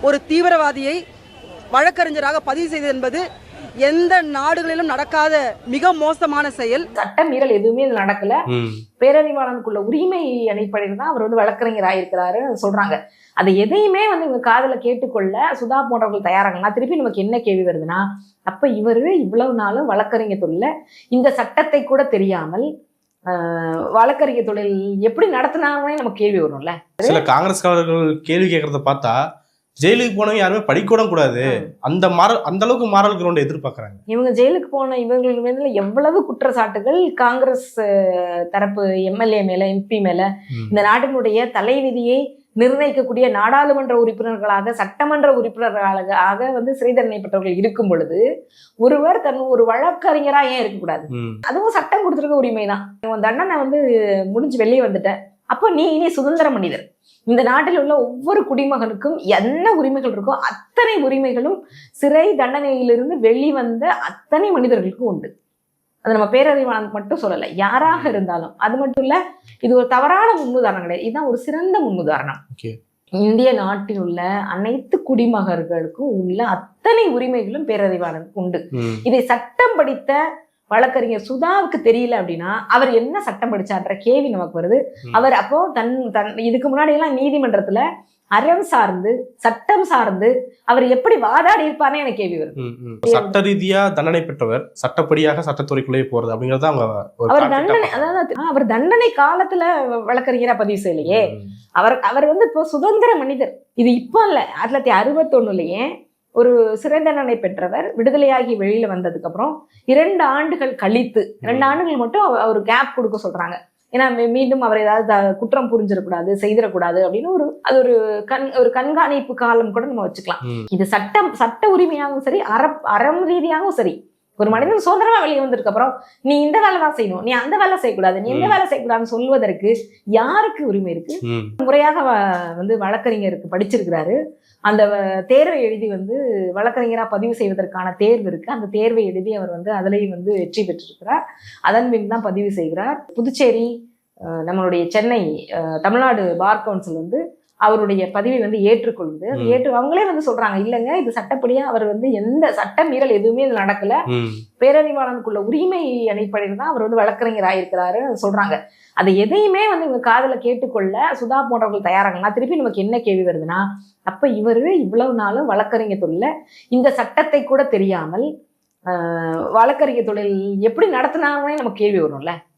ஒரு தீவிரவாதியை வழக்கறிஞராக பதிவு செய்தது என்பது எந்த நாடுகளிலும் நடக்காத மிக மோசமான செயல். சட்ட மீறல் எதுவுமே இது நடக்கல. பேரறிவாளனுக்குள்ள உரிமை அடிப்படையில் தான் அவர் வழக்கறிஞர் ஆயிருக்கிறாரு சொல்றாங்க. அதை எதையுமே இவங்க காதல கேட்டுக்கொள்ள சுதா போன்றவர்கள் தயாராகனா திருப்பி நமக்கு என்ன கேள்வி வருதுன்னா, அப்ப இவரு இவ்வளவு நாளும் வழக்கறிஞர் தொழில இந்த சட்டத்தை கூட தெரியாமல் வழக்கறிஞர் தொழில் எப்படி நடத்தினாங்கன்னு நமக்கு கேள்வி வரும்ல. சில காங்கிரஸ்காரர்கள் கேள்வி கேட்கறத பார்த்தா ஜெயிலுக்கு போனவங்க யாருமே படிக்கூட கூடாது, அந்த அளவுக்கு மாரல் கிரவுண்ட் எதிர்பார்க்கறாங்க. இவங்க ஜெயிலுக்கு போன இவங்களுக்கு மேல எவ்வளவு குற்றச்சாட்டுகள் காங்கிரஸ் தரப்பு எம்எல்ஏ மேல, எம்பி மேல, இந்த நாட்டினுடைய தலைவிதியை நிர்ணயிக்கக்கூடிய நாடாளுமன்ற உறுப்பினர்களாக, சட்டமன்ற உறுப்பினர்களாக சிறை தண்டனை பெற்றவர்கள் இருக்கும் பொழுது ஒருவர் ஒரு வழக்கறிஞரா ஏன் இருக்கக்கூடாது? அதுவும் சட்டம் கொடுத்துருக்க உரிமைதான். உன் தண்டனை முடிஞ்சு வெளியே வந்துட்ட, அப்போ நீ இனி சுதந்திர மனிதர். இந்த நாட்டில் உள்ள ஒவ்வொரு குடிமகனுக்கும் என்ன உரிமைகள் இருக்கோ அத்தனை உரிமைகளும் சிறை தண்டனையிலிருந்து வெளிவந்த அத்தனை மனிதர்களுக்கும் உண்டு. அது நம்ம பேரறிவாளன் மட்டும் சொல்லலை, யாராக இருந்தாலும். அது மட்டும் இல்ல, இது ஒரு தவறான முன்னுதாரணம் கிடையாது, இதுதான் ஒரு சிறந்த முன்னுதாரணம். இந்திய நாட்டில் உள்ள அனைத்து குடிமகர்களுக்கும் உள்ள அத்தனை உரிமைகளும் பேரறிவாளனுக்கு உண்டு. இதை சட்டம் படித்த வழக்கறிஞர் சுதாவுக்கு தெரியல அப்படின்னா அவர் என்ன சட்டம் படிச்சான்ற கேள்வி நமக்கு வருது. அவர் அப்போ இதுக்கு முன்னாடி எல்லாம் நீதிமன்றத்துல அறம் சார்ந்து, சட்டம் சார்ந்து அவர் எப்படி வாதாடி இருப்பாருன்னு எனக்கு கேள்வி வருது. சட்ட ரீதியா தண்டனை பெற்றவர் சட்டப்படியாக சட்டத்துறைக்குள்ளே போறது அப்படிங்கறது அவர் தண்டனை, அதாவது அவர் தண்டனை காலத்துல வழக்கறிஞரா பதிவு செய்யலையே. அவர் இப்போ சுதந்திர மனிதர். இது இப்போ இல்ல, 1961 ஒரு சிறை தண்டனை பெற்றவர் விடுதலையாகி வெளியில வந்ததுக்கு அப்புறம் 2 ஆண்டுகள் கழித்து, 2 ஆண்டுகள் மட்டும் அவர் கேப் கொடுக்க சொல்றாங்க. ஏன்னா மீண்டும் அவர் ஏதாவது குற்றம் புரிஞ்சிடக்கூடாது, செய்திடக்கூடாது அப்படின்னு ஒரு கண்காணிப்பு காலம் கூட நம்ம வச்சுக்கலாம். இது சட்ட உரிமையாகவும் சரி, அறம் ரீதியாகவும் சரி. ஒரு மனிதன் சுதந்திரமா வெளியே வந்ததுக்கு அப்புறம் நீ இந்த வேலை தான் செய்யணும், நீ அந்த வேலை செய்யக்கூடாது, நீ எந்த வேலை செய்யக்கூடாதுன்னு சொல்வதற்கு யாருக்கு உரிமை இருக்கு? முறையாக வழக்கறிஞருக்கு படிச்சிருக்கிறாரு, அந்த தேர்வை எழுதி வழக்கறிஞரா பதிவு செய்வதற்கான தேர்வு இருக்கு, அந்த தேர்வை எழுதி அவர் அதுலயும் வெற்றி பெற்றிருக்கிறார். அதன் பின் தான் பதிவு செய்கிறார். புதுச்சேரி, நம்மளுடைய சென்னை, தமிழ்நாடு பார் கவுன்சில் அவருடைய பதிவை ஏற்றுக்கொள்ளுது. அவங்களே சொல்றாங்க, இல்லைங்க இது சட்டப்படியா அவர் எந்த சட்ட மீறல் எதுவுமே இது நடக்கல, பேரறிவாளனுக்குள்ள உரிமை அடிப்படையில் தான் அவர் வழக்கறிஞர் ஆயிருக்கிறாரு சொல்றாங்க. அதை எதையுமே இவங்க காதல கேட்டுக்கொள்ள சுதா போன்றவர்கள் தயாராகனா திருப்பி நமக்கு என்ன கேள்வி வருதுன்னா, அப்ப இவரு இவ்வளவு நாளும் வழக்கறிஞர் தொழில இந்த சட்டத்தை கூட தெரியாமல் வழக்கறிஞர் தொழில் எப்படி நடத்தினாங்கன்னு நமக்கு கேள்வி வரும்ல.